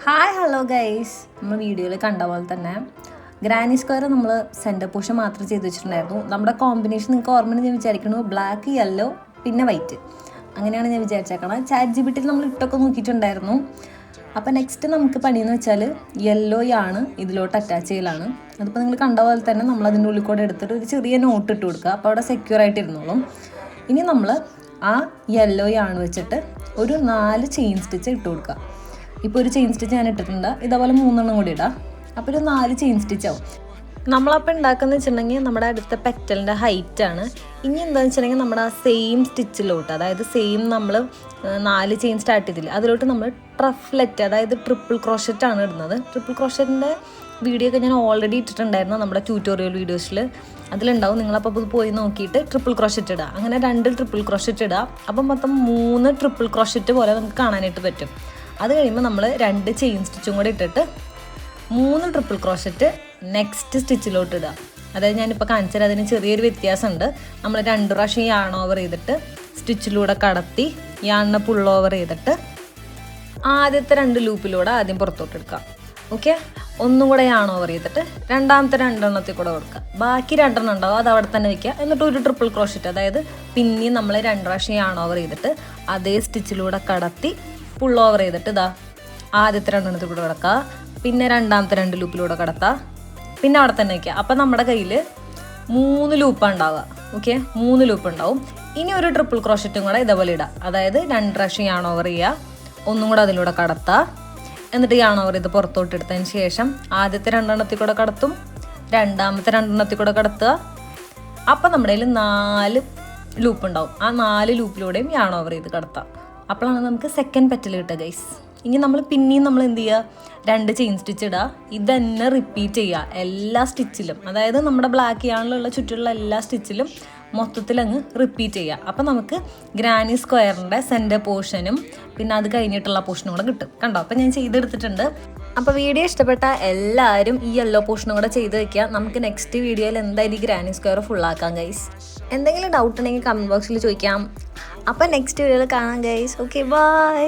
Hi hello guys, നമ്മൾ വീഡിയോയിൽ കണ്ട പോലെ തന്നെ ഗ്രാനി സ്ക്വയർ നമ്മൾ സെൻറ്റർ പോർഷൻ മാത്രം ചെയ്ത് വെച്ചിട്ടുണ്ടായിരുന്നു. നമ്മുടെ കോമ്പിനേഷൻ നിങ്ങൾക്ക് ഓർമ്മ ഞാൻ വിചാരിക്കുന്നു, ബ്ലാക്ക് യെല്ലോ പിന്നെ വൈറ്റ്, അങ്ങനെയാണ് ഞാൻ വിചാരിച്ചേക്കണം. ചാറ്റ് ജിപിടിയിൽ നമ്മൾ ഇട്ടൊക്കെ നോക്കിയിട്ടുണ്ടായിരുന്നു. അപ്പോൾ നെക്സ്റ്റ് നമുക്ക് പണിയെന്ന് വെച്ചാൽ യെല്ലോയാണ് ഇതിലോട്ട് അറ്റാച്ച് ചെയ്യലാണ്. അതിപ്പോൾ നിങ്ങൾ കണ്ട പോലെ തന്നെ നമ്മൾ അതിൻ്റെ ഉള്ളിൽ കൂടെ എടുത്തിട്ട് ഒരു ചെറിയ നോട്ട് ഇട്ട് കൊടുക്കുക. അപ്പോൾ അവിടെ സെക്യൂർ ആയിട്ട് ഇരുന്നോളും. ഇനി നമ്മൾ ആ യെല്ലോയാണ് വെച്ചിട്ട് ഒരു 4 ചെയിൻ സ്റ്റിച്ച് ഇട്ട് കൊടുക്കുക. ഇപ്പോൾ ഒരു ചെയിൻ സ്റ്റിച്ച് ഞാൻ ഇട്ടിട്ടുണ്ട്, ഇതേപോലെ 3 കൂടി ഇടാം. അപ്പോൾ ഒരു 4 ചെയിൻ സ്റ്റിച്ച് ആവും. നമ്മളപ്പോൾ ഉണ്ടാക്കുന്നത് വെച്ചിട്ടുണ്ടെങ്കിൽ നമ്മുടെ അടുത്ത പെറ്റലിൻ്റെ ഹൈറ്റാണ്. ഇനി എന്താണെന്ന് വെച്ചിട്ടുണ്ടെങ്കിൽ നമ്മുടെ ആ സെയിം സ്റ്റിച്ചിലോട്ട്, അതായത് സെയിം നമ്മൾ 4 ചെയിൻ സ്റ്റാർട്ട് ചെയ്തില്ല, അതിലോട്ട് നമ്മൾ ട്രഫ്ലെറ്റ്, അതായത് ട്രിപ്പിൾ ക്രോഷറ്റാണ് ഇടുന്നത്. ട്രിപ്പിൾ ക്രോഷറ്റിൻ്റെ വീഡിയോ ഒക്കെ ഞാൻ ഓൾറെഡി ഇട്ടിട്ടുണ്ടായിരുന്നു നമ്മുടെ ട്യൂട്ടോറിയൽ വീഡിയോസിൽ, അതിലുണ്ടാവും. നിങ്ങളപ്പോൾ അത് പോയി നോക്കിയിട്ട് ട്രിപ്പിൾ ക്രോഷറ്റ് ഇടുക. അങ്ങനെ 2 ട്രിപ്പിൾ ക്രോഷറ്റ് ഇടുക. അപ്പം മൊത്തം 3 ട്രിപ്പിൾ ക്രോഷറ്റ് പോലെ നമുക്ക് കാണാനായിട്ട് പറ്റും. അത് കഴിയുമ്പോൾ നമ്മൾ 2 ചെയിൻ സ്റ്റിച്ചും കൂടി ഇട്ടിട്ട് 3 ട്രിപ്പിൾ ക്രോഷറ്റ് നെക്സ്റ്റ് സ്റ്റിച്ചിലോട്ട് ഇടുക. അതായത് ഞാനിപ്പോൾ കാണിച്ചാൽ അതിന് ചെറിയൊരു വ്യത്യാസമുണ്ട്. നമ്മൾ 2 പ്രാവശ്യം യാൺ ഓവർ ചെയ്തിട്ട് സ്റ്റിച്ചിലൂടെ കടത്തി യാണിനെ പുൾ ഓവർ ചെയ്തിട്ട് ആദ്യത്തെ 2 ലൂപ്പിലൂടെ ആദ്യം പുറത്തോട്ട് എടുക്കുക. ഓക്കെ, ഒന്നും കൂടെ യാൺ ഓവർ ചെയ്തിട്ട് രണ്ടാമത്തെ 2 കൂടെ കൊടുക്കുക. ബാക്കി 2 ഉണ്ടാവും, അത് അവിടെ തന്നെ വയ്ക്കുക. എന്നിട്ട് ഒരു ട്രിപ്പിൾ ക്രോഷറ്റ്, അതായത് പിന്നെയും നമ്മൾ 2 പ്രാവശ്യം യാൺ ഓവർ ചെയ്തിട്ട് അതേ സ്റ്റിച്ചിലൂടെ കടത്തി പുൾ ഓവർ ചെയ്തിട്ട് ഇതാ ആദ്യത്തെ 2 കൂടെ കിടക്കുക. പിന്നെ രണ്ടാമത്തെ 2 ലൂപ്പിലൂടെ കടത്തുക. പിന്നെ അവിടെ തന്നെ വയ്ക്കുക. അപ്പം നമ്മുടെ കയ്യിൽ 3 ലൂപ്പാണ് ഉണ്ടാവുക. ഓക്കെ, 3 ലൂപ്പ് ഉണ്ടാവും. ഇനി ഒരു ട്രിപ്പിൾ ക്രോഷറ്റും കൂടെ ഇതേപോലെ ഇടുക. അതായത് 2 പ്രാവശ്യം യാൺ ഓവർ ചെയ്യുക, ഒന്നും കൂടെ അതിലൂടെ കടത്തുക. എന്നിട്ട് യാൺ ഓവർ ചെയ്ത് പുറത്തോട്ട് എടുത്തതിന് ശേഷം ആദ്യത്തെ 2 കൂടെ കടത്തും, രണ്ടാമത്തെ 2 കൂടെ കടത്തുക. അപ്പം നമ്മുടെ കയ്യിൽ 4 ലൂപ്പ് ഉണ്ടാവും. ആ 4 ലൂപ്പിലൂടെയും യാൺ ഓവർ ചെയ്ത് കടത്താം. അപ്പോഴാണ് നമുക്ക് സെക്കൻഡ് പെറ്റൽ കിട്ടുക ഗൈസ്. ഇനി നമ്മൾ പിന്നെയും നമ്മൾ എന്ത് ചെയ്യുക, 2 ചെയിൻ സ്റ്റിച്ച് ഇടുക. ഇതന്നെ റിപ്പീറ്റ് ചെയ്യുക എല്ലാ സ്റ്റിച്ചിലും. അതായത് നമ്മുടെ ബ്ലാക്ക് യാണിലുള്ള ചുറ്റുള്ള എല്ലാ സ്റ്റിച്ചിലും മൊത്തത്തിൽ അങ്ങ് റിപ്പീറ്റ് ചെയ്യുക. അപ്പം നമുക്ക് ഗ്രാനി സ്ക്വയറിൻ്റെ സെൻറ്റർ പോർഷനും പിന്നെ അത് കഴിഞ്ഞിട്ടുള്ള പോർഷനും കൂടെ കിട്ടും. കണ്ടോ, അപ്പം ഞാൻ ചെയ്തെടുത്തിട്ടുണ്ട്. അപ്പോൾ വീഡിയോ ഇഷ്ടപ്പെട്ട എല്ലാവരും ഈ യെല്ലോ പോർഷനും കൂടെ ചെയ്ത് വയ്ക്കുക. നമുക്ക് നെക്സ്റ്റ് വീഡിയോയിൽ എന്തായാലും ഈ ഗ്രാനി സ്ക്വയർ ഫുള്ളാക്കാം ഗൈസ്. എന്തെങ്കിലും ഡൗട്ട് ഉണ്ടെങ്കിൽ കമൻറ്റ് ബോക്സിൽ ചോദിക്കാം. അപ്പം നെക്സ്റ്റ് വീഡിയോയിൽ കാണാം ഗൈസ്. Okay, by.